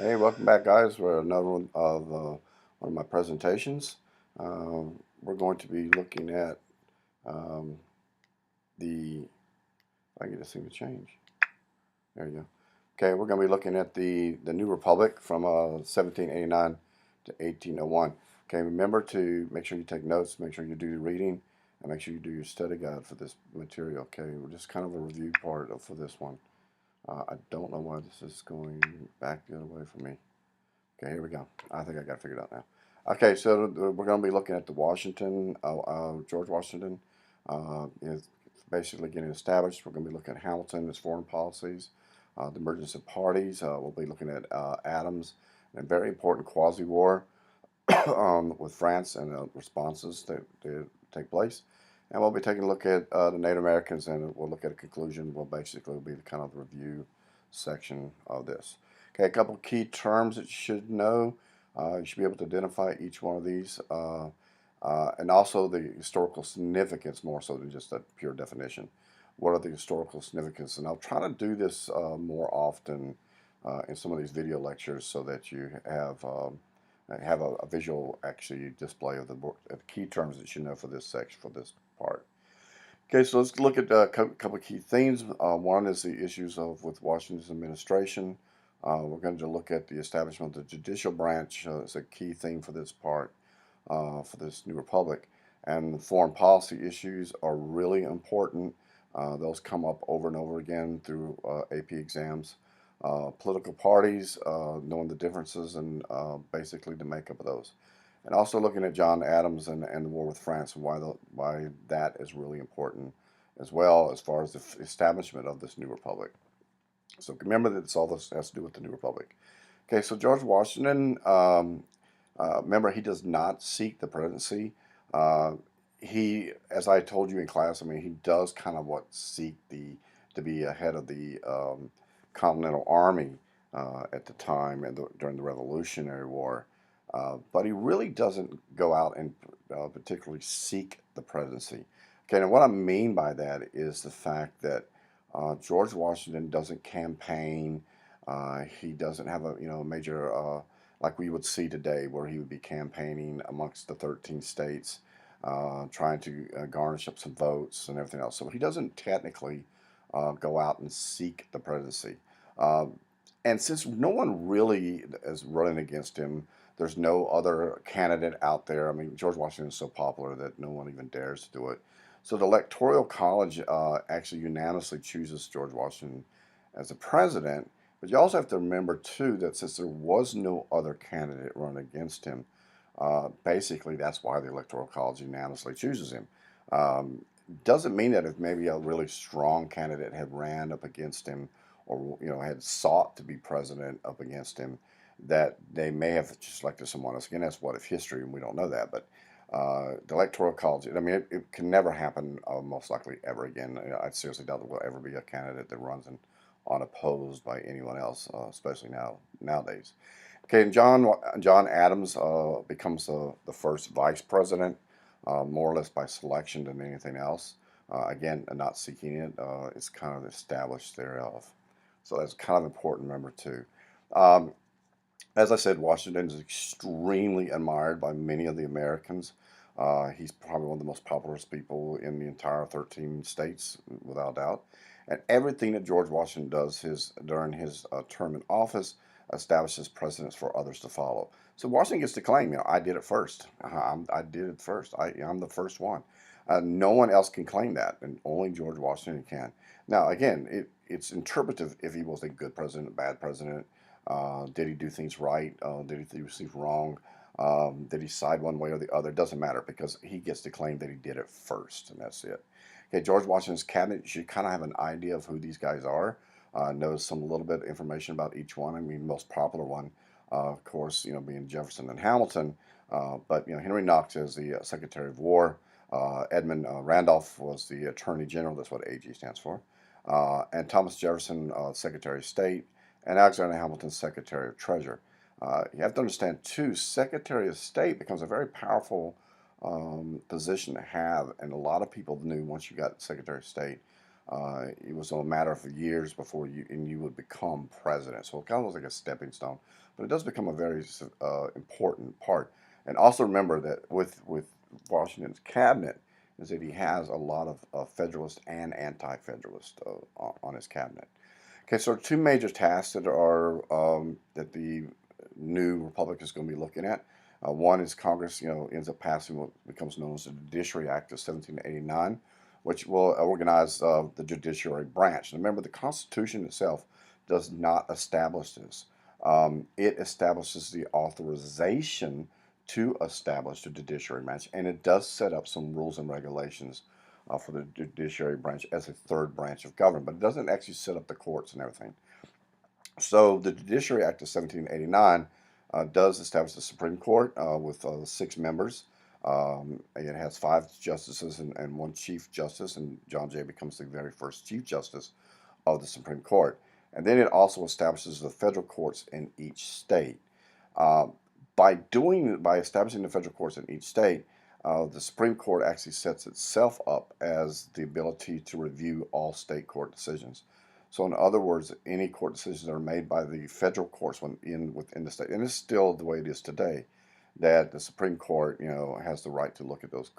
Hey, welcome back, guys, for another one of my presentations. We're going to be looking at um, the. If I can get this thing to change. There you go. Okay, we're going to be looking at the New Republic from 1789 to 1801. Okay, remember to make sure you take notes, make sure you do your reading, and make sure you do your study guide for this material. Okay, we're just kind of a review part for this one. I don't know why this is going back the other way for me. Okay, here we go. I think I got it figured out now. Okay, so we're going to be looking at the George Washington is basically getting established. We're going to be looking at Hamilton, his foreign policies, the emergence of parties. We'll be looking at Adams, and a very important quasi-war with France and responses that take place. And we'll be taking a look at the Native Americans, and we'll look at a conclusion. Will basically be the kind of review section of this. Okay, a couple key terms that you should know. You should be able to identify each one of these, and also the historical significance more so than just a pure definition. What are the historical significance? And I'll try to do this more often in some of these video lectures so that you have a visual actually display of the key terms that you know for this section, for this part. Okay, so let's look at a couple of key themes. One is the issues with Washington's administration. We're going to look at the establishment of the judicial branch as a key theme for this part, for this new republic. And foreign policy issues are really important. Those come up over and over again through AP exams. Political parties, knowing the differences and basically the makeup of those. And also looking at John Adams and the war with France and why that is really important as well as far as the establishment of this new republic. So remember that all this has to do with the new republic. Okay, so George Washington, remember he does not seek the presidency. He, as I told you in class, I mean, he does kind of seek to be ahead of the Continental Army at the time and during the Revolutionary War. But he really doesn't go out and particularly seek the presidency. Okay, and what I mean by that is the fact that George Washington doesn't campaign. He doesn't have a major like we would see today, where he would be campaigning amongst the 13 states, trying to garnish up some votes and everything else. So he doesn't technically go out and seek the presidency. Uh, and since no one really is running against him, there's no other candidate out there. I mean, George Washington is so popular that no one even dares to do it. So the Electoral College actually unanimously chooses George Washington as the president. But you also have to remember, too, that since there was no other candidate running against him, basically that's why the Electoral College unanimously chooses him. Doesn't mean that if maybe a really strong candidate had ran up against him or had sought to be president up against him, that they may have just elected someone else. Again, that's what if history, and we don't know that. But the Electoral College, I mean, it can never happen, most likely ever again. I seriously doubt there will ever be a candidate that runs unopposed by anyone else, especially nowadays. Okay, and John Adams becomes the first vice president, more or less by selection than anything else. Again, not seeking it. It's kind of established thereof. So that's kind of important to remember too. Um, as I said, Washington is extremely admired by many of the Americans. He's probably one of the most popular people in the entire 13 states, without doubt. And everything that George Washington does during his term in office establishes precedents for others to follow. So Washington gets to claim, I did it first. I did it first. I'm the first one. No one else can claim that, and only George Washington can. Now, again, it's interpretive if he was a good president, a bad president. Did he do things right? Did he do things wrong? Did he side one way or the other? It doesn't matter because he gets to claim that he did it first, and that's it. Okay, George Washington's cabinet, you should kind of have an idea of who these guys are. Know some little bit of information about each one. I mean, most popular one, of course, being Jefferson and Hamilton. But Henry Knox is the Secretary of War. Edmund Randolph was the Attorney General. That's what AG stands for. And Thomas Jefferson, Secretary of State, and Alexander Hamilton, Secretary of Treasury. You have to understand, too, Secretary of State becomes a very powerful position to have, and a lot of people knew once you got Secretary of State It was a matter of years before you would become president. So it kind of was like a stepping stone, but it does become a very important part. And also remember that with Washington's cabinet is that he has a lot of Federalist and anti-Federalist on his cabinet. Okay, so two major tasks that are that the new republic is going to be looking at. One is Congress, ends up passing what becomes known as the Judiciary Act of 1789, which will organize the judiciary branch. And remember, the Constitution itself does not establish this. It establishes the authorization to establish the judiciary branch, and it does set up some rules and regulations for the judiciary branch as a third branch of government, but it doesn't actually set up the courts and everything. So the Judiciary Act of 1789 does establish the Supreme Court with 6 members. It has 5 justices and 1 chief justice, and John Jay becomes the very first chief justice of the Supreme Court. And then it also establishes the federal courts in each state. Uh, by establishing the federal courts in each state, the Supreme Court actually sets itself up as the ability to review all state court decisions. So, in other words, any court decisions that are made by the federal courts within the state, and it's still the way it is today, that the Supreme Court, has the right to look at those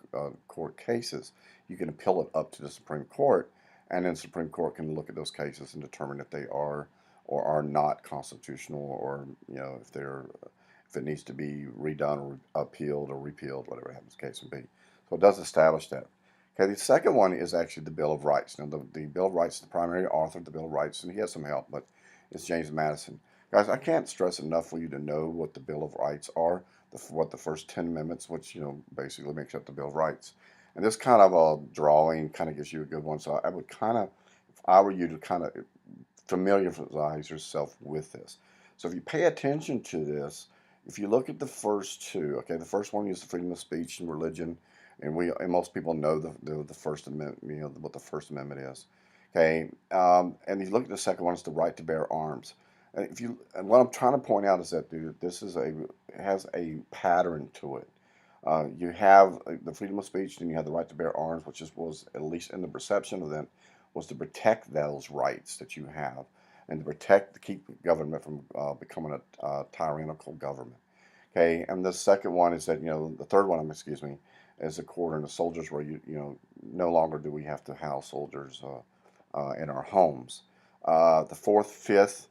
court cases. You can appeal it up to the Supreme Court, and then the Supreme Court can look at those cases and determine if they are or are not constitutional, or if it needs to be redone or appealed or repealed, whatever happens the case may be. So it does establish that. Okay, the second one is actually the Bill of Rights. Now, the Bill of Rights is the primary author of the Bill of Rights, and he has some help, but it's James Madison. Guys, I can't stress enough for you to know what the Bill of Rights are, what the first 10 amendments, which, basically makes up the Bill of Rights. And this kind of a drawing kind of gives you a good one. So I would kind of, if I were you, to kind of familiarize yourself with this. So if you pay attention to this, if you look at the first two, okay, the first one is the freedom of speech and religion, and most people know the First Amendment, what the First Amendment is. Okay, and you look at the second one, it's the right to bear arms. And what I'm trying to point out is that this has a pattern to it. You have the freedom of speech, and you have the right to bear arms, which was, at least in the perception of them, was to protect those rights that you have, and to keep government from becoming a tyrannical government. Okay, and the second one is that, the third one, excuse me, is the quarter and the soldiers, where no longer do we have to house soldiers in our homes. The fourth, fifth,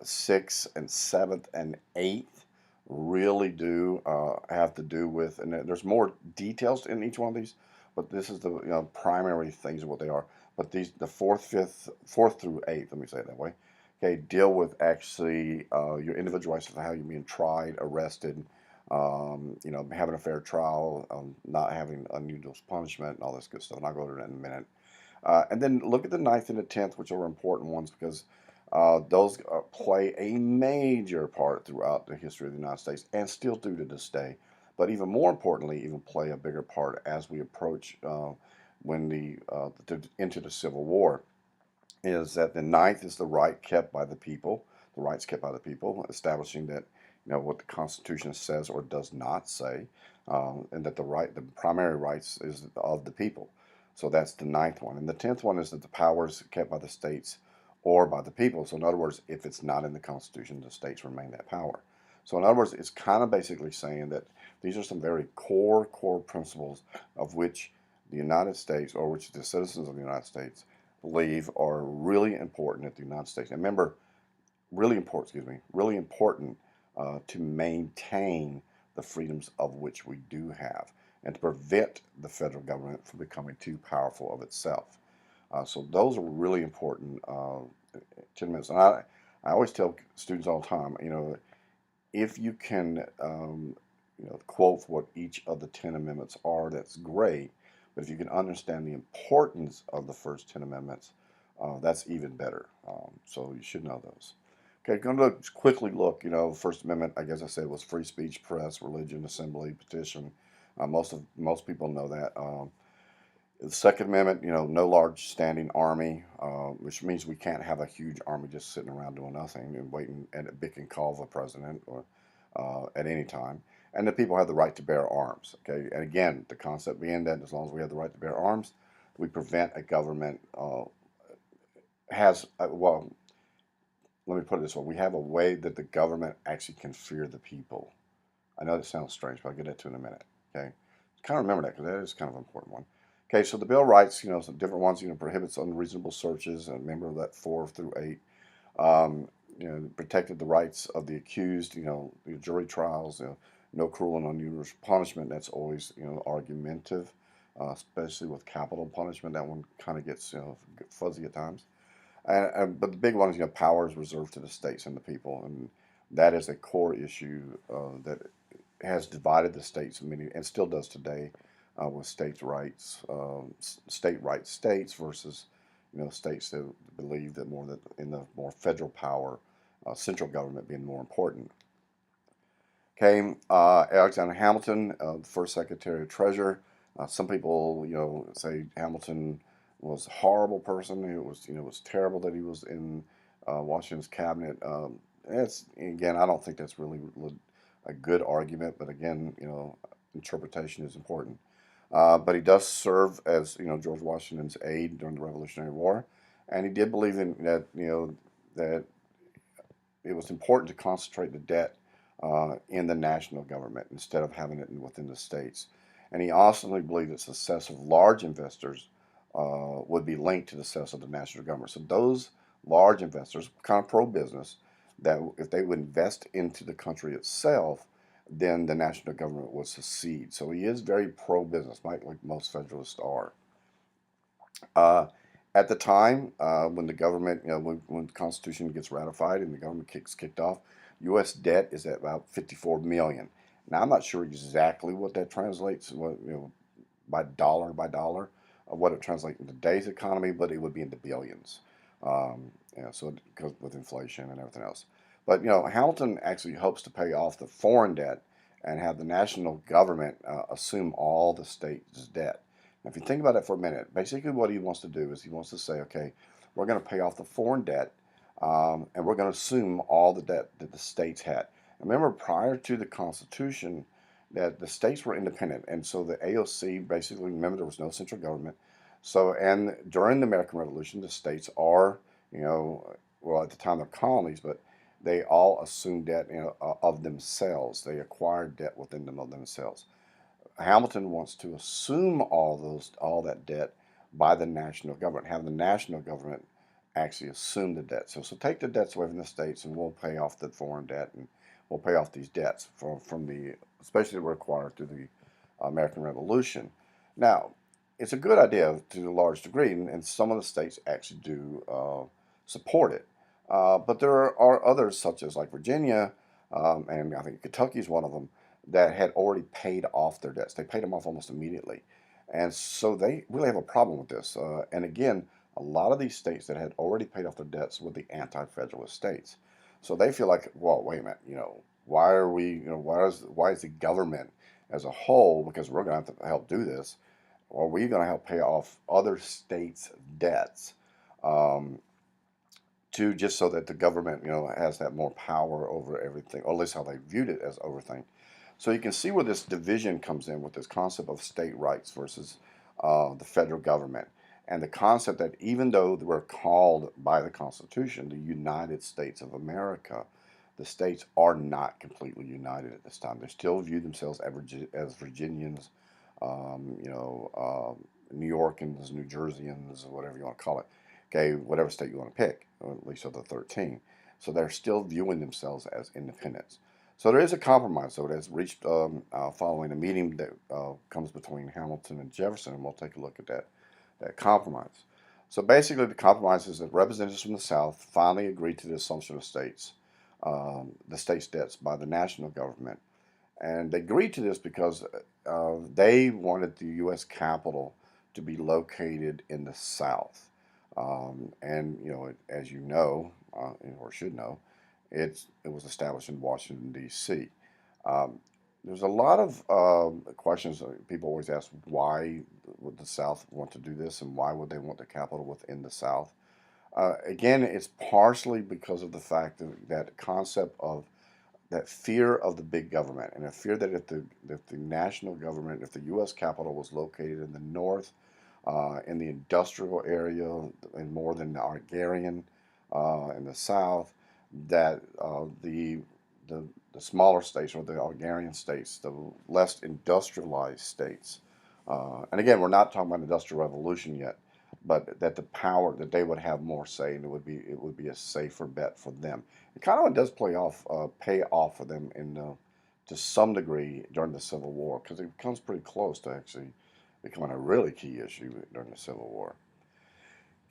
sixth, and seventh, and eighth really do have to do with, and there's more details in each one of these, but this is the primary things of what they are. But the fourth, fifth, fourth through eighth, let me say it that way, okay, deal with actually your individual rights of how you're being tried, arrested, having a fair trial, not having unusual punishment, and all this good stuff. And I'll go to that in a minute. And then look at the ninth and the 10th, which are important ones, because those play a major part throughout the history of the United States, and still do to this day. But even more importantly, even play a bigger part as we approach into the Civil War. Is that the ninth is the right kept by the people, the rights kept by the people, establishing that what the Constitution says or does not say, and that the primary rights is of the people. So that's the ninth one. And the 10th one is that the powers kept by the states or by the people. So in other words, if it's not in the Constitution, the states remain that power. So in other words, it's kind of basically saying that these are some very core principles of which the United States, or which the citizens of the United States believe are really important at the United States. And remember, really important to maintain the freedoms of which we do have, and to prevent the federal government from becoming too powerful of itself. So those are really important 10 minutes. And I always tell students all the time, if you can, quote what each of the 10 amendments are, that's great. But if you can understand the importance of the first 10 amendments, that's even better. So you should know those. Okay, going to quickly look. First Amendment, I guess I said, was free speech, press, religion, assembly, petition. Most people know that. The Second Amendment, no large standing army, which means we can't have a huge army just sitting around doing nothing and waiting at a beck and call of a president or at any time. And the people have the right to bear arms. Okay, and again, the concept being that as long as we have the right to bear arms, we prevent a government has well, let me put it this way: we have a way that the government actually can fear the people. I know that sounds strange, but I'll get into it in a minute. Okay, kind of remember that because that is kind of an important one. Okay, so the bill writes, some different ones. Prohibits unreasonable searches, and remember that 4 through 8. Um, protected the rights of the accused. The jury trials. No cruel and unusual punishment. That's always argumentative, especially with capital punishment. That one kind of gets fuzzy at times. But the big one is power is reserved to the states and the people, and that is a core issue that has divided the states many and still does today with state rights states versus states that believe that more that in the more federal power, central government being more important. Okay, Alexander Hamilton, the first Secretary of Treasury. Some people, say Hamilton was a horrible person. It was terrible that he was in Washington's cabinet. It's again, I don't think that's really a good argument, but again, interpretation is important. But he does serve as George Washington's aide during the Revolutionary War, and he did believe in that that it was important to concentrate the debt in the national government instead of having it within the states. And he also believed that success of large investors would be linked to the success of the national government. So those large investors, kind of pro-business, that if they would invest into the country itself, then the national government would succeed. So he is very pro-business, like most Federalists are. Uh, at the time, when the government, when the Constitution gets ratified and the government kicked off, U.S. debt is at about 54 million. Now, I'm not sure exactly what that translates, by dollar, of what it translates in today's economy, but it would be in the billions. So because with inflation and everything else. But Hamilton actually hopes to pay off the foreign debt and have the national government assume all the state's debt. Now, if you think about it for a minute, basically what he wants to do is he wants to say, okay, we're going to pay off the foreign debt, and we're going to assume all the debt that the states had. And remember, prior to the Constitution, that the states were independent, and so the AOC basically, remember, there was no central government. So, and during the American Revolution, the states are, well, at the time they're colonies, but they all assumed debt of themselves. They acquired debt within them of themselves. Hamilton wants to assume all that debt by the national government, have the national government actually assume the debt. So take the debts away from the states, and we'll pay off the foreign debt, and we'll pay off these debts from the, especially that were acquired through the American Revolution. Now, it's a good idea to a large degree, and some of the states actually do support it. But there are others, such as like Virginia, and I think Kentucky is one of them, that had already paid off their debts. They paid them off almost immediately. And so they really have a problem with this. And again, a lot of these states that had already paid off their debts were the anti-federalist states. So they feel like, well, wait a minute, why are we, why is the government as a whole, because we're going to have to help do this, or are we going to help pay off other states' debts? To just so that the government, has that more power over everything, or at least how they viewed it as everything. So you can see where this division comes in with this concept of state rights versus the federal government, and the concept that even though we're called by the Constitution the United States of America, the states are not completely united at this time. They still view themselves as Virginians, New Yorkans, New Jerseyans, whatever you want to call it. Okay, whatever state you want to pick, or at least of the 13. So they're still viewing themselves as independents. So there is a compromise, though, that's reached following a meeting that comes between Hamilton and Jefferson, and we'll take a look at that compromise. So basically, the compromise is that representatives from the South finally agreed to the assumption of the states' debts by the national government, and they agreed to this because they wanted the U.S. Capitol to be located in the South. And as you know, or should know, it was established in Washington D.C. Um, there's a lot of questions that people always ask: why would the South want to do this, and why would they want the capital within the South? Again, it's partially because of the fact that concept of that fear of the big government, and a fear that if the national government, if the U.S. Capitol was located in the north, in the industrial area, and more than the agrarian in the south, that the the smaller states or the agrarian states, the less industrialized states, and again, we're not talking about industrial revolution yet, but that the power that they would have more say, and it would be a safer bet for them. It kind of does pay off for them to some degree during the Civil War, because it becomes pretty close to actually becoming a really key issue during the Civil War.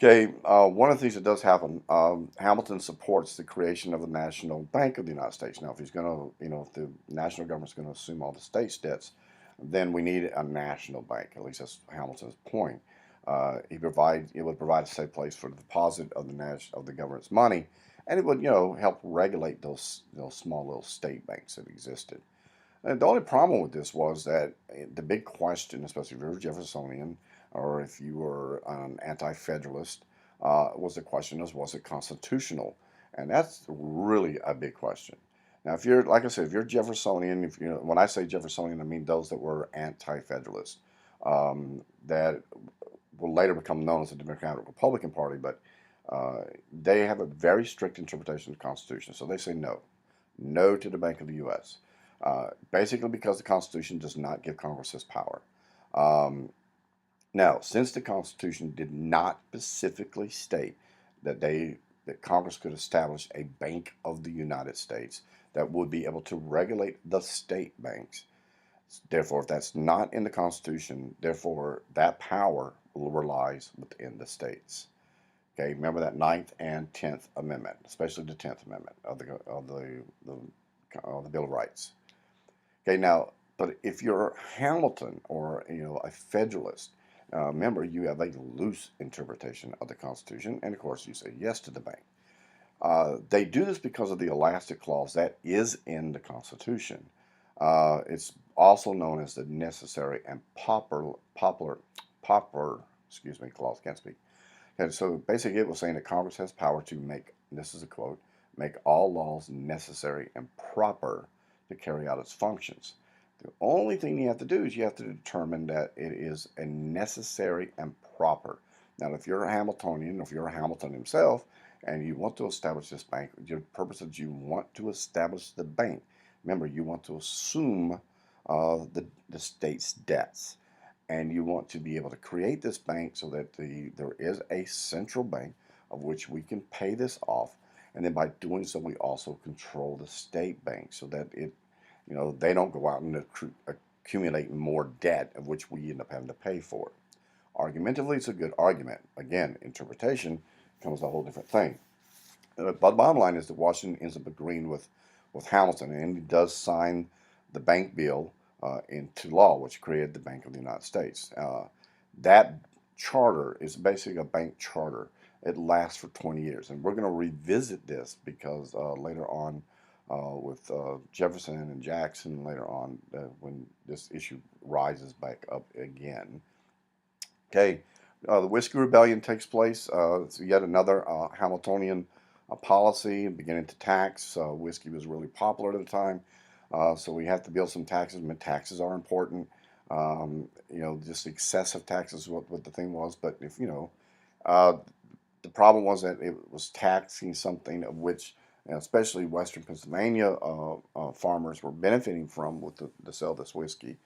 Okay, one of the things that does happen, Hamilton supports the creation of the National Bank of the United States. Now, if he's going to, if the national government's going to assume all the states' debts, then we need a national bank. At least that's Hamilton's point. It would provide a safe place for the deposit of the government's money, and it would, help regulate those small little state banks that existed. And the only problem with this was that the big question, especially if you were Jeffersonian or if you were an anti-federalist, was the question of was it constitutional? And that's really a big question. Now, if you're, like I said, if you're Jeffersonian, if when I say Jeffersonian, I mean those that were anti-federalist, that will later become known as the Democratic Republican Party, but they have a very strict interpretation of the Constitution. So they say no to the Bank of the U.S. Basically because the Constitution does not give Congress this power. Um, Now, since the Constitution did not specifically state that Congress could establish a Bank of the United States that would be able to regulate the state banks, therefore, if that's not in the Constitution, therefore that power relies within the states. Okay, remember that Ninth and 10th Amendment, especially the 10th Amendment of the Bill of Rights. Okay, now, but if you're Hamilton or a Federalist, remember you have a loose interpretation of the Constitution, and of course you say yes to the bank. They do this because of the elastic clause that is in the Constitution. It's also known as the necessary and proper, excuse me, clause. Can't speak. And so basically, it was saying that Congress has power to make, this is a quote, make all laws necessary and proper to carry out its functions. The only thing you have to do is you have to determine that it is a necessary and proper. Now, if you're a Hamiltonian, if you're a Hamilton himself, and you want to establish this bank, your purpose is you want to establish the bank. Remember, you want to assume the state's debts, and you want to be able to create this bank so that there is a central bank of which we can pay this off, and then by doing so, we also control the state bank so that they don't go out and accumulate more debt of which we end up having to pay for. Argumentatively, it's a good argument. Again, interpretation becomes a whole different thing. But the bottom line is that Washington ends up agreeing with Hamilton, and he does sign the bank bill into law, which created the Bank of the United States. That charter is basically a bank charter. It lasts for 20 years, and we're going to revisit this because later on with Jefferson and Jackson, later on when this issue rises back up again. Okay, the Whiskey Rebellion takes place. It's yet another Hamiltonian policy beginning to tax. Whiskey was really popular at the time, so we have to build some taxes. I mean, taxes are important. Just excessive taxes is what the thing was. But if uh, the problem was that it was taxing something of which, especially Western Pennsylvania farmers were benefiting from with the sale of this whiskey,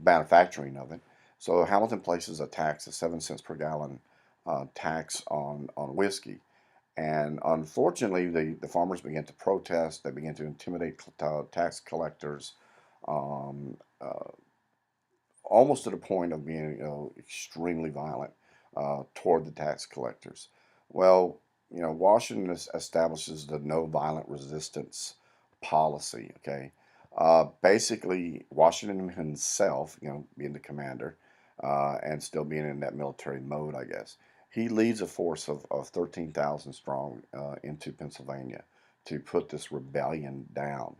manufacturing of it. So Hamilton places a tax, a 7 cents per gallon tax on whiskey. And unfortunately, the farmers began to protest. They began to intimidate tax collectors, um, uh, almost to the point of being, extremely violent toward the tax collectors. Well, Washington establishes the no violent resistance policy. Okay, basically, Washington himself, being the commander and still being in that military mode, I guess, he leads a force of 13,000 strong into Pennsylvania to put this rebellion down.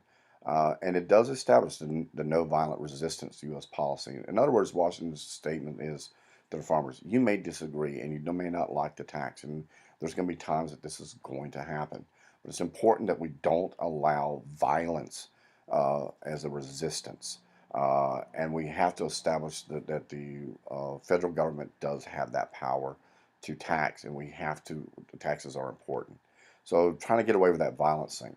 And it does establish the no violent resistance to U.S. policy. In other words, Washington's statement is to the farmers, you may disagree and you may not like the tax, and there's going to be times that this is going to happen. But it's important that we don't allow violence as a resistance. And we have to establish that the federal government does have that power to tax, and the taxes are important. So trying to get away with that violence thing.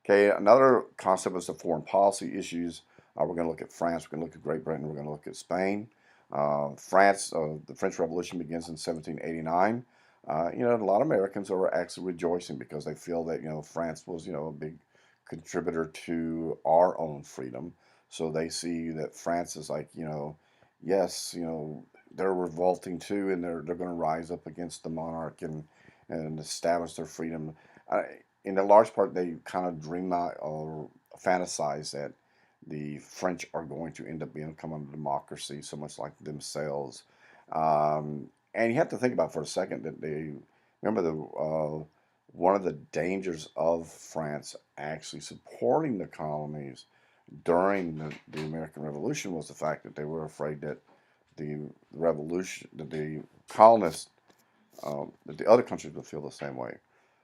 Okay, another concept is the foreign policy issues. We're going to look at France, we're going to look at Great Britain, we're going to look at Spain. France, the French Revolution begins in 1789. A lot of Americans are actually rejoicing because they feel that, France was, a big contributor to our own freedom. So they see that France is like, yes, they're revolting too, and they're going to rise up against the monarch and establish their freedom. In a large part, they kind of dream out or fantasize that the French are going to end up becoming a democracy, so much like themselves. And you have to think about for a second that they remember the one of the dangers of France actually supporting the colonies during the American Revolution was the fact that they were afraid that the colonists, that the other countries would feel the same way.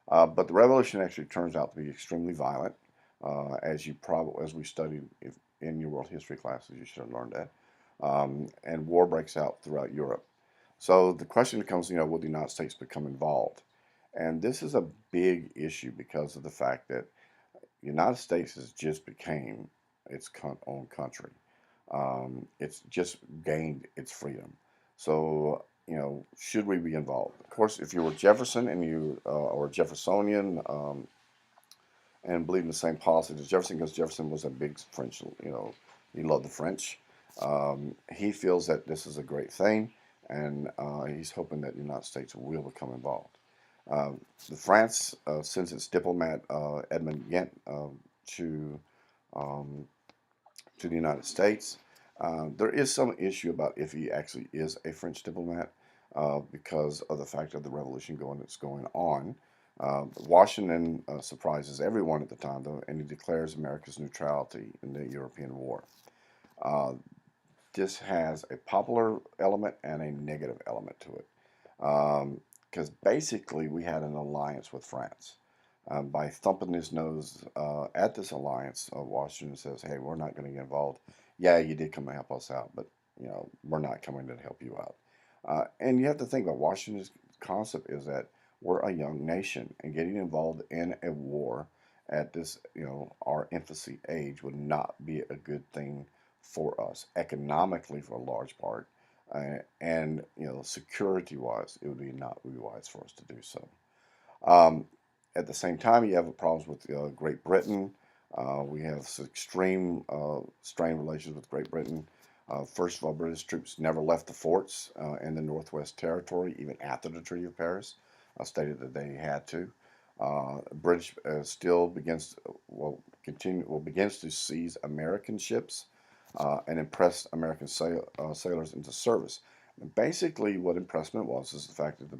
But the revolution actually turns out to be extremely violent, as we studied in your world history classes. You should have learned that. And war breaks out throughout Europe. So the question becomes, will the United States become involved? And this is a big issue because of the fact that the United States has just became its own country. It's just gained its freedom. So, should we be involved? Of course, if you were Jefferson and you or Jeffersonian and believe in the same policies as Jefferson, because Jefferson was a big French, he loved the French. He feels that this is a great thing, and he's hoping that the United States will become involved. Uh, France sends its diplomat Edmund Ghent to um, to the United States. There is some issue about if he actually is a French diplomat because of the fact of the revolution that's going on. Washington surprises everyone at the time, though, and he declares America's neutrality in the European War. Uh, this has a popular element and a negative element to it. Because basically we had an alliance with France. By thumping his nose at this alliance, Washington says, "Hey, we're not going to get involved. Yeah, you did come and help us out, but we're not coming to help you out." And you have to think about Washington's concept is that we're a young nation, and getting involved in a war at this, our infancy age would not be a good thing for us economically, for a large part, and security wise, it would be not really wise for us to do so. Um, at the same time, you have problems with Great Britain. We have extreme strained relations with Great Britain. First of all, British troops never left the forts in the Northwest Territory, even after the Treaty of Paris stated that they had to. British still begins to seize American ships and impress American sailors into service. And basically, what impressment was is the fact that the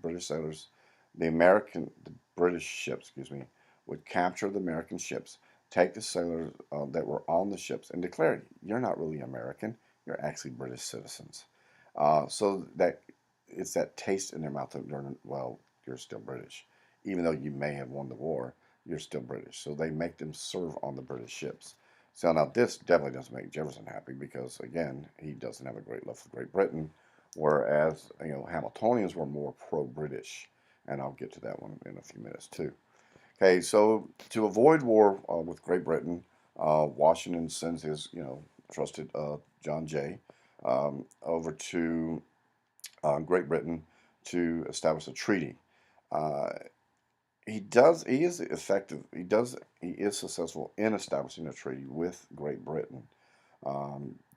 British ships, excuse me, would capture the American ships, take the sailors that were on the ships, and declare, "You're not really American. You're actually British citizens." So that it's that taste in their mouth that well, you're still British, even though you may have won the war. You're still British. So they make them serve on the British ships. So now this definitely doesn't make Jefferson happy because again, he doesn't have a great love for Great Britain, whereas Hamiltonians were more pro-British, and I'll get to that one in a few minutes too. Okay, so to avoid war with Great Britain, Washington sends his trusted John Jay over to Great Britain to establish a treaty. Uh, he is effective. He is successful in establishing a treaty with Great Britain.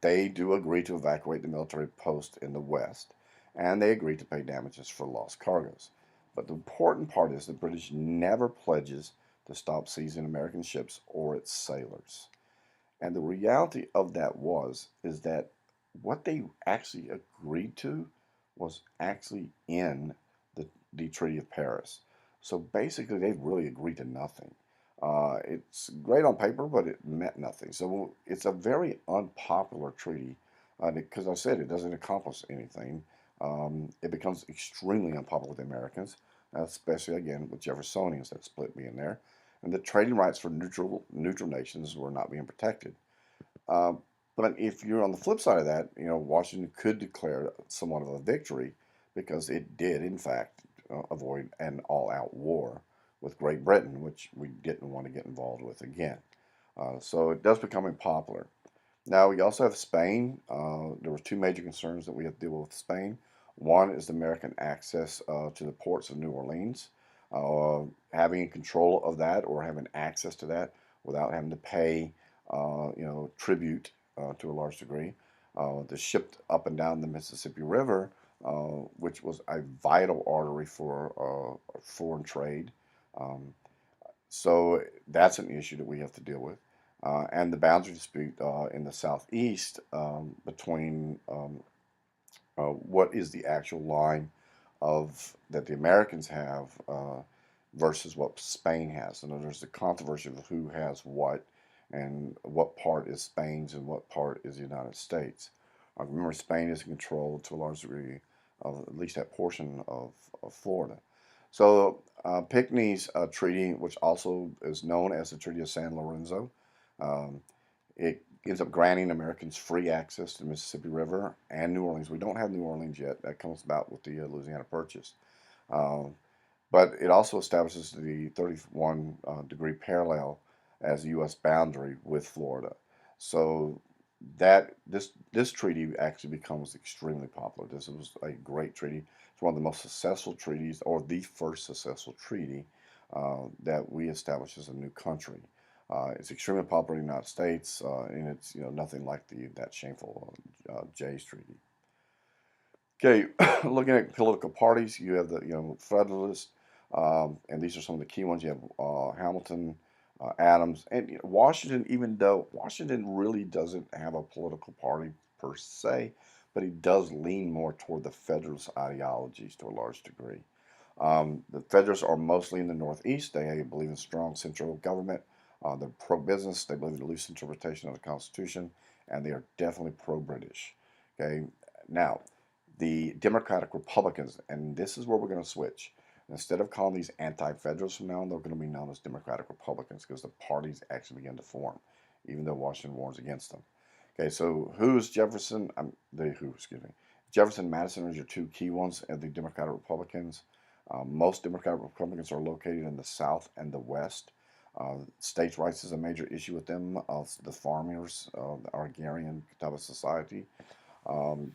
They do agree to evacuate the military post in the west, and they agree to pay damages for lost cargoes. But the important part is the British never pledges to stop seizing American ships or its sailors. And the reality of that is that what they actually agreed to was actually in the Treaty of Paris. So basically, they've really agreed to nothing. It's great on paper, but it meant nothing. So it's a very unpopular treaty because I said it doesn't accomplish anything. It becomes extremely unpopular with the Americans, especially again with Jeffersonians, that split being there, and the trading rights for neutral nations were not being protected. Uh, But if you're on the flip side of that, Washington could declare somewhat of a victory because it did, in fact, avoid an all-out war with Great Britain, which we didn't want to get involved with again. So it does become unpopular. Now we also have Spain. There were two major concerns that we have to deal with Spain. One is the American access to the ports of New Orleans, uh, having control of that or having access to that without having to pay, tribute to a large degree. The ship up and down the Mississippi River, which was a vital artery for foreign trade. Um, so that's an issue that we have to deal with. And the boundary dispute in the southeast between what is the actual line of that the Americans have versus what Spain has. And there's the controversy of who has what and what part is Spain's and what part is the United States. Remember, Spain is in control to a large degree of at least that portion of Florida. So Pinckney's treaty, which also is known as the Treaty of San Lorenzo, um, it ends up granting Americans free access to the Mississippi River and New Orleans. We don't have New Orleans yet. That comes about with the Louisiana Purchase. Um, but it also establishes the 31 degree parallel as a U.S. boundary with Florida. So that this treaty actually becomes extremely popular. This was a great treaty. It's one of the most successful treaties, or the first successful treaty that we established as a new country. It's extremely popular in the United States, and it's nothing like that shameful Jay's Treaty. Okay, looking at political parties, you have the Federalists, and these are some of the key ones. You have Hamilton, Adams, and Washington. Even though Washington really doesn't have a political party per se, but he does lean more toward the Federalist ideologies to a large degree. The Federalists are mostly in the Northeast. They believe in strong central government. They're pro-business. They believe in a loose interpretation of the Constitution, and they are definitely pro-British. Okay, now the Democratic Republicans, and this is where we're going to switch. Instead of calling these anti-federalists from now on, they're going to be known as Democratic Republicans because the parties actually begin to form, even though Washington warns against them. Okay, so who's Jefferson? Excuse me. Jefferson and Madison are your two key ones, and the Democratic Republicans. Most Democratic Republicans are located in the South and the West. States' rights is a major issue with them. The farmers, the agrarian type of society.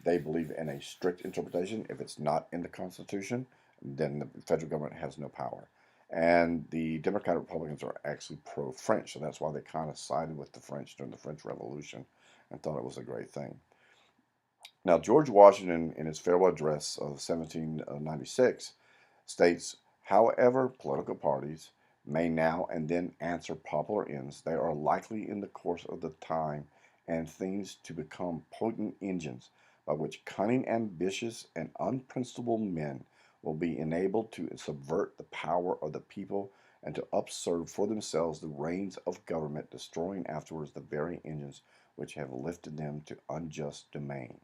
They believe in a strict interpretation. If it's not in the Constitution, then the federal government has no power. And the Democratic Republicans are actually pro-French, so that's why they kind of sided with the French during the French Revolution and thought it was a great thing. Now, George Washington, in his farewell address of 1796, states, however, political parties may now and then answer popular ends, they are likely in the course of the time and things to become potent engines by which cunning, ambitious, and unprincipled men will be enabled to subvert the power of the people and to usurp for themselves the reins of government, destroying afterwards the very engines which have lifted them to unjust domain.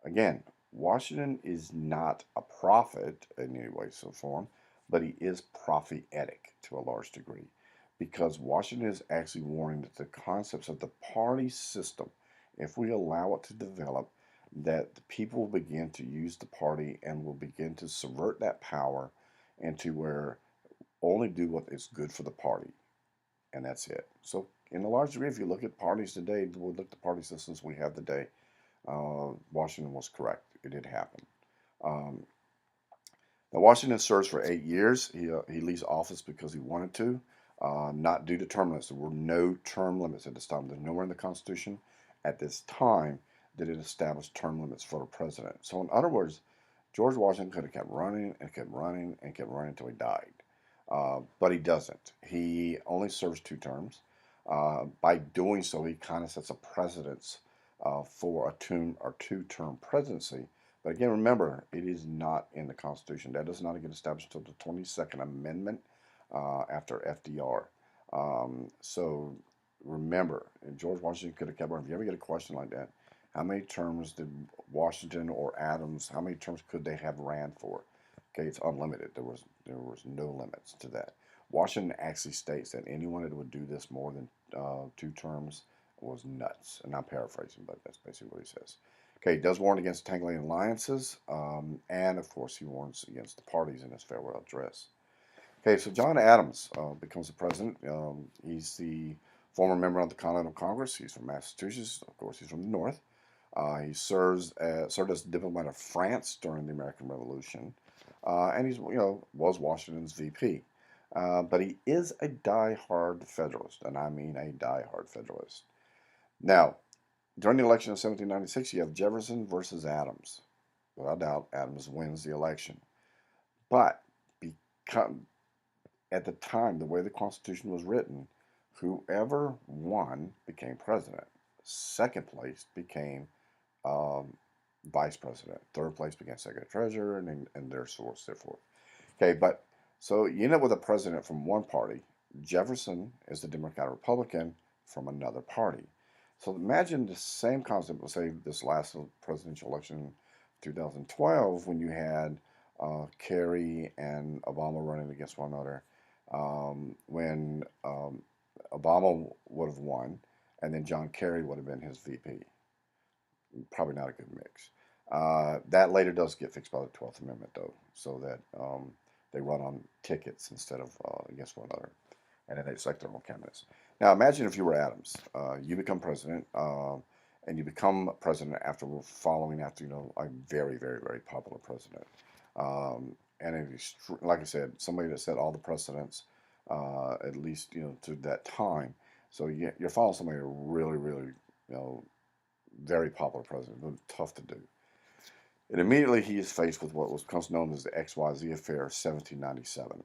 Again, Washington is not a prophet in any way, so form, but he is prophetic to a large degree because Washington is actually warning that the concepts of the party system, if we allow it to develop, that the people will begin to use the party and will begin to subvert that power into where only do what is good for the party, and that's it. So, in a large degree, if you look at parties today, we look at the party systems we have today, Washington was correct. It did happen. Um, Now, Washington serves for 8 years. He leaves office because he wanted to, not due to term limits. There were no term limits at this time. There's nowhere in the Constitution at this time that it established term limits for a president. So, in other words, George Washington could have kept running and kept running and kept running until he died. But he doesn't. He only serves 2 terms. By doing so, he kind of sets a precedence for a two-term presidency. But again, remember, it is not in the Constitution. That does not get established until the 22nd Amendment after FDR. So remember, George Washington could have kept running. If you ever get a question like that, how many terms did Washington or Adams, how many terms could they have ran for? Okay, it's unlimited. There was no limits to that. Washington actually states that anyone that would do this more than 2 terms was nuts. And I'm paraphrasing, but that's basically what he says. Okay, he does warn against tangling alliances, and of course, he warns against the parties in his farewell address. Okay, so John Adams becomes the president. He's the former member of the Continental Congress. He's from Massachusetts. Of course, he's from the North. He served as diplomat of France during the American Revolution, and was Washington's VP. But he is a die-hard Federalist, and I mean a die-hard Federalist. Now, during the election of 1796, you have Jefferson versus Adams. Without doubt, Adams wins the election. But because, at the time, the way the Constitution was written, whoever won became president. Second place became um, vice president. Third place became secretary treasurer, and their source, so forth. Okay, but so you end up with a president from one party. Jefferson is the Democrat Republican from another party. So imagine the same concept, let's say this last presidential election, 2012, when you had Kerry and Obama running against one another. When Obama would have won, and then John Kerry would have been his VP. Probably not a good mix. That later does get fixed by the 12th Amendment, though, so that they run on tickets instead of against one another, and then they select their own candidates. Now, imagine if you were Adams. You become president, and you become president after following after a very, very, very popular president, and like I said, somebody that set all the precedents, at least to that time. So you're following somebody really, really, you know, very popular president, but tough to do. And immediately he is faced with what becomes known as the XYZ Affair of 1797.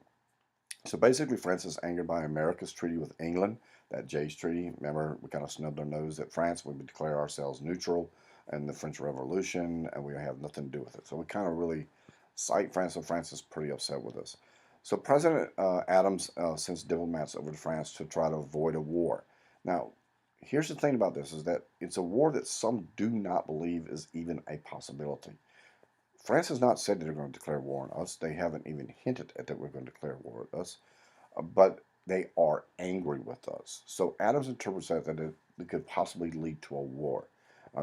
So basically, France is angered by America's treaty with England, that Jay's Treaty. Remember, we kind of snubbed our nose at France. We would declare ourselves neutral in the French Revolution, and we have nothing to do with it. So we kind of really cite France, and France is pretty upset with us. So President Adams sends diplomats over to France to try to avoid a war. Now, here's the thing about this is that it's a war that some do not believe is even a possibility. France has not said that they're going to declare war on us. They haven't even hinted at that we're going to declare war on us, but they are angry with us. So Adams interprets that it could possibly lead to a war.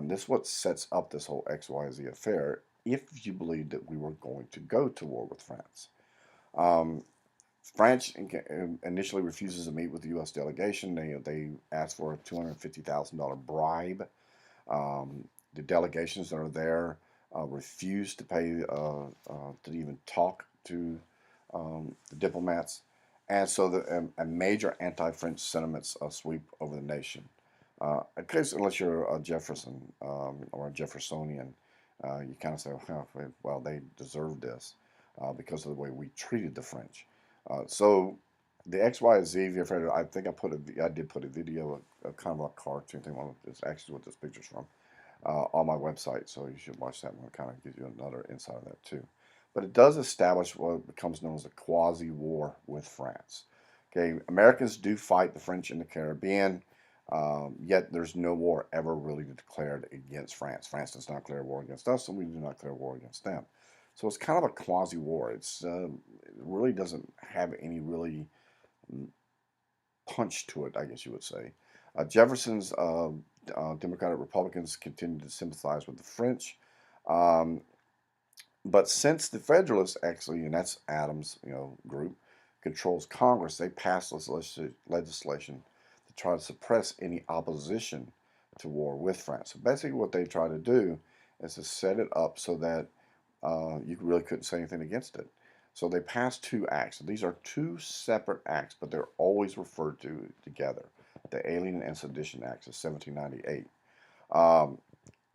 This is what sets up this whole XYZ affair if you believe that we were going to go to war with France. Um, France initially refuses to meet with the U.S. delegation. They ask for a $250,000 bribe. The delegations that are there refuse to pay to even talk to the diplomats, and so a major anti-French sentiments sweep over the nation. Unless you're a Jefferson or a Jeffersonian, you kind of say, well, they deserve this because of the way we treated the French. So the XYZ, I think I did put a video, a kind of a cartoon thing. Well, it's actually what this picture's from on my website, so you should watch that one. It kind of gives you another insight of that too. But it does establish what becomes known as a quasi-war with France. Okay, Americans do fight the French in the Caribbean, yet there's no war ever really declared against France. France does not declare war against us, and we do not declare war against them. So it's kind of a quasi-war. It really doesn't have any really punch to it, I guess you would say. Jefferson's Democratic Republicans continued to sympathize with the French. Um, but since the Federalists actually, and that's Adams, group, controls Congress, they passed legislation to try to suppress any opposition to war with France. So basically, what they try to do is to set it up so that you really couldn't say anything against it. So they passed two acts. These are two separate acts, but they're always referred to together. The Alien and Sedition Acts of 1798. Um,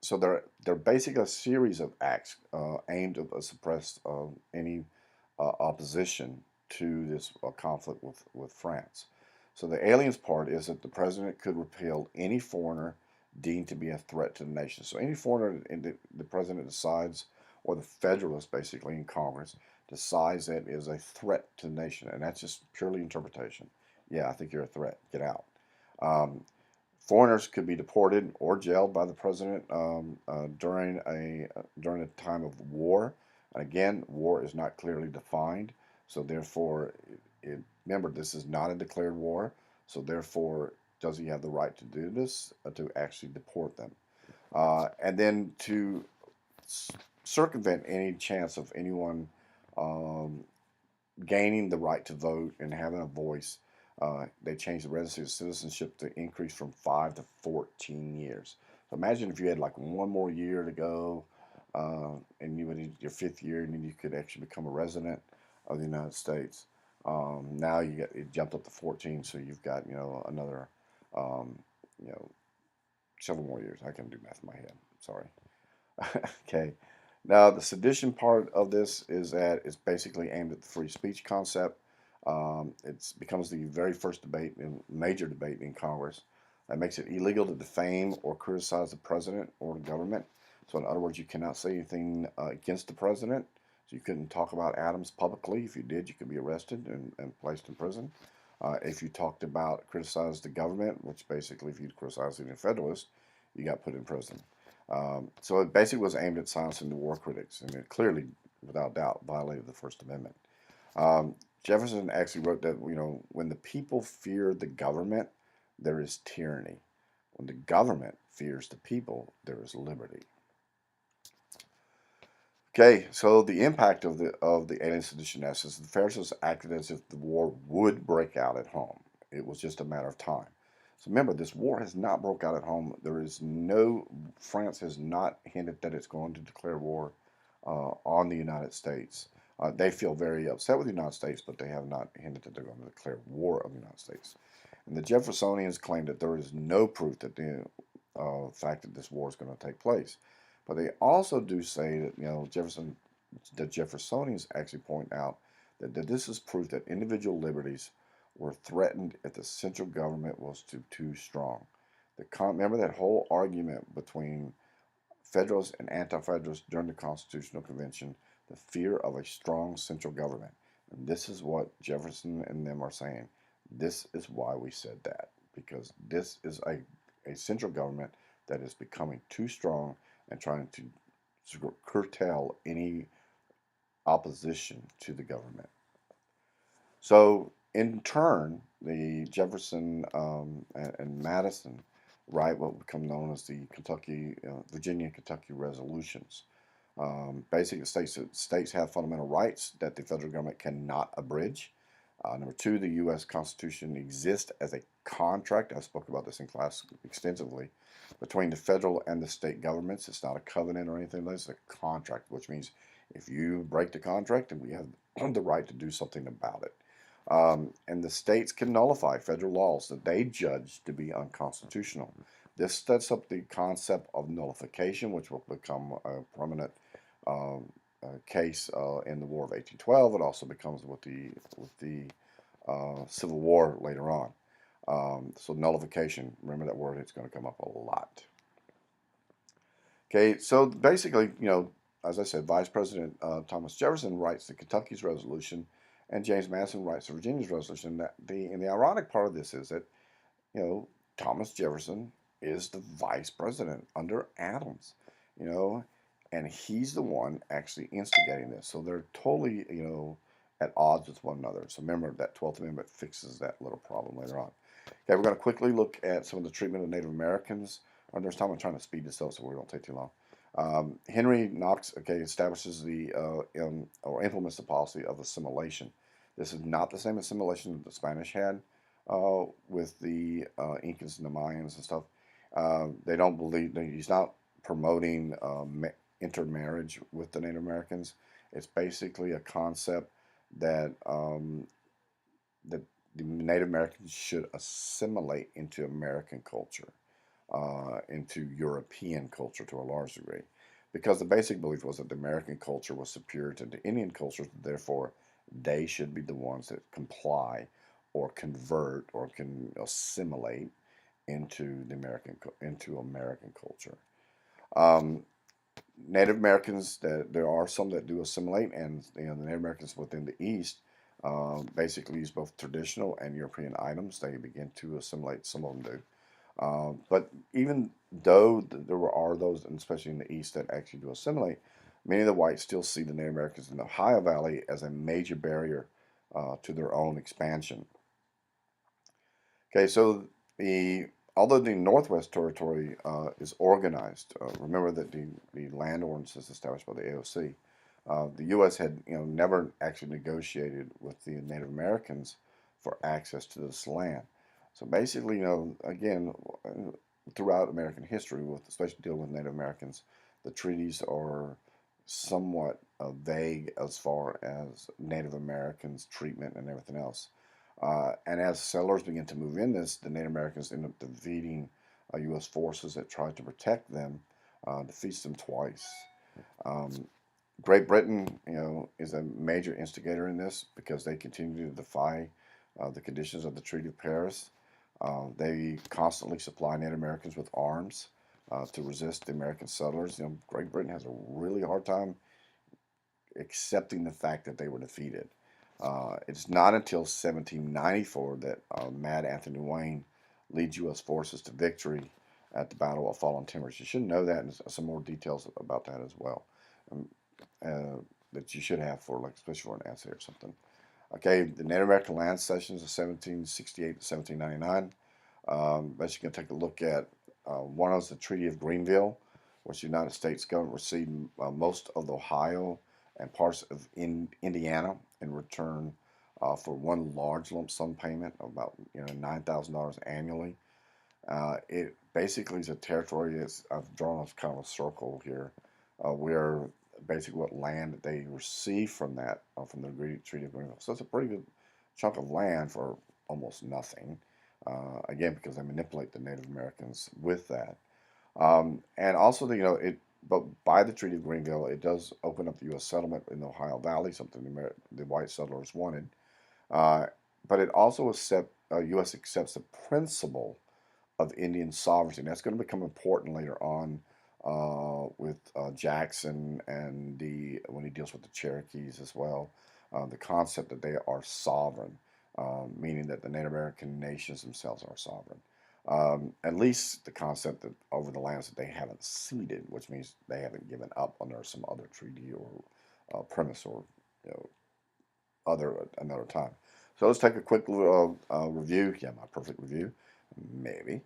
so they're basically a series of acts aimed to suppress any opposition to this conflict with France. So the aliens part is that the president could repeal any foreigner deemed to be a threat to the nation. So any foreigner the president decides, or the Federalists basically in Congress, decides that is a threat to the nation, and that's just purely interpretation. Yeah, I think you're a threat. Get out. Um, Foreigners could be deported or jailed by the president during a time of war. And again, war is not clearly defined, so therefore, remember this is not a declared war. So therefore, does he have the right to do this, to actually deport them? And then to circumvent any chance of anyone um, gaining the right to vote and having a voice, they changed the residency of citizenship to increase from 5 to 14 years. So imagine if you had like one more year to go, and you would in your fifth year, and then you could actually become a resident of the United States. Now it jumped up to 14, so you've got another um, you know several more years. I can do math in my head. Sorry. Okay. Now, the sedition part of this is that it's basically aimed at the free speech concept. It becomes the very first debate, and major debate in Congress. That makes it illegal to defame or criticize the president or the government. So, in other words, you cannot say anything against the president. So, you couldn't talk about Adams publicly. If you did, you could be arrested and placed in prison. If you talked about, criticized the government, which basically, if you criticized the Federalists, you got put in prison. So it basically was aimed at silencing the war critics, and it clearly, without doubt, violated the First Amendment. Um, Jefferson actually wrote that, when the people fear the government, there is tyranny. When the government fears the people, there is liberty. Okay, so the impact of the alien seditionists is the Federalists acted as if the war would break out at home. It was just a matter of time. So remember, this war has not broke out at home. France has not hinted that it's going to declare war on the United States. They feel very upset with the United States, but they have not hinted that they're going to declare war on the United States. And the Jeffersonians claim that there is no proof that the fact that this war is going to take place. But they also do say that, the Jeffersonians actually point out that this is proof that individual liberties were threatened if the central government was too strong. Remember that whole argument between Federalists and Anti-Federalists during the Constitutional Convention, the fear of a strong central government. And this is what Jefferson and them are saying. This is why we said that, because this is a central government that is becoming too strong and trying to curtail any opposition to the government. So, in turn, the Jefferson and Madison write what would become known as the Virginia and Kentucky resolutions. Basically, states have fundamental rights that the federal government cannot abridge. Number two, the U.S. Constitution exists as a contract. I spoke about this in class extensively between the federal and the state governments. It's not a covenant or anything like that. It's a contract, which means if you break the contract, then we have the right to do something about it. And the states can nullify federal laws that they judge to be unconstitutional. This sets up the concept of nullification, which will become a prominent case in the War of 1812. It also becomes with the Civil War later on. So nullification, remember that word, it's going to come up a lot. Okay, so basically, as I said, Vice President Thomas Jefferson writes the Kentucky's resolution, and James Madison writes the Virginia's resolution. And the ironic part of this is that, Thomas Jefferson is the vice president under Adams, and he's the one actually instigating this. So they're totally, at odds with one another. So remember that 12th Amendment fixes that little problem later on. Okay, we're going to quickly look at some of the treatment of Native Americans. There's time I'm trying to speed this up so we don't take too long. Henry Knox, establishes or implements the policy of assimilation. This is not the same assimilation that the Spanish had with the Incas and the Mayans and stuff. They don't believe, he's not promoting intermarriage with the Native Americans. It's basically a concept that that the Native Americans should assimilate into American culture, into European culture to a large degree, because the basic belief was that the American culture was superior to the Indian culture, therefore they should be the ones that comply or convert or can assimilate into American culture. Um, Native Americans, there are some that do assimilate, and the Native Americans within the East basically use both traditional and European items. They begin to assimilate. Some of them do. But even though there are those, and especially in the East, that actually do assimilate, many of the whites still see the Native Americans in the Ohio Valley as a major barrier to their own expansion. Okay, so the although the Northwest Territory is organized, remember that the land ordinances established by the AOC, the U.S. had never actually negotiated with the Native Americans for access to this land. So basically, again, throughout American history, with especially dealing with Native Americans, the treaties are somewhat vague as far as Native Americans' treatment and everything else. And as settlers begin to move in this, the Native Americans end up defeating U.S. forces that tried to protect them, defeats them twice. Um, Great Britain, is a major instigator in this because they continue to defy the conditions of the Treaty of Paris. They constantly supply Native Americans with arms to resist the American settlers. Great Britain has a really hard time accepting the fact that they were defeated. It's not until 1794 that Mad Anthony Wayne leads U.S. forces to victory at the Battle of Fallen Timbers. You should know that, and some more details about that as well, um, that you should have for, like, especially for an essay or something. Okay, the Native American Land Cessions of 1768 to 1799. Basically, going to take a look at one is the Treaty of Greenville, which the United States government received most of Ohio and parts of Indiana in return for one large lump sum payment of about $9,000 annually. It basically is a territory that's, I've drawn a kind of a circle here, where basically what land that they receive from that, from the Treaty of Greenville. So it's a pretty good chunk of land for almost nothing. Again, because they manipulate the Native Americans with that. And also, but by the Treaty of Greenville, it does open up the U.S. settlement in the Ohio Valley, something the white settlers wanted. Uh, but it also U.S. accepts the principle of Indian sovereignty. And that's going to become important later on with Jackson and when he deals with the Cherokees as well. The concept that they are sovereign, meaning that the Native American nations themselves are sovereign. At least the concept that over the lands that they haven't ceded, which means they haven't given up under some other treaty or premise or you know, another time. So let's take a quick review. Yeah, my perfect review, maybe.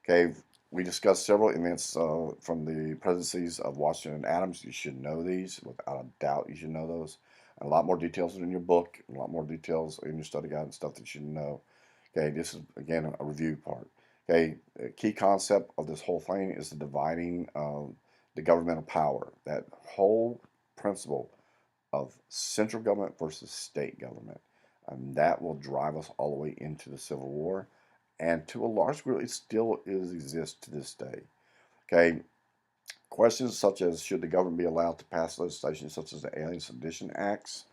Okay, we discussed several events from the presidencies of Washington and Adams. You should know these without a doubt. You should know those. And a lot more details in your book. A lot more details in your study guide and stuff that you should know. Okay, this is again a review part. Okay, a key concept of this whole thing is the dividing of the governmental power. That whole principle of central government versus state government. And that will drive us all the way into the Civil War. And to a large degree, it still exists to this day. Okay, questions such as should the government be allowed to pass legislation such as the Alien Sedition Acts?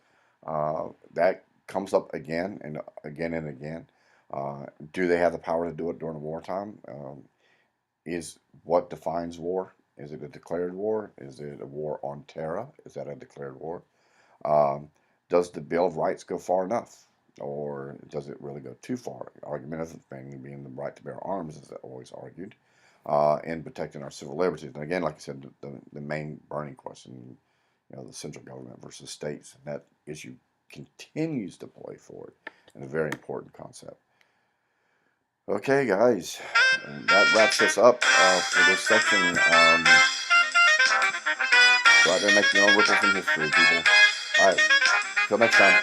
That comes up again and again and again. Do they have the power to do it during wartime? Is what defines war? Is it a declared war? Is it a war on terror? Is that a declared war? Um, does the Bill of Rights go far enough? Or does it really go too far? Argument of the thing being the right to bear arms is always argued, in protecting our civil liberties. And again, like I said, the main burning question, the central government versus states, and that issue continues to play forward, and a very important concept. Okay, guys, and that wraps us up for this section. Go out there and make your own ripples in history, people. All right, till next time.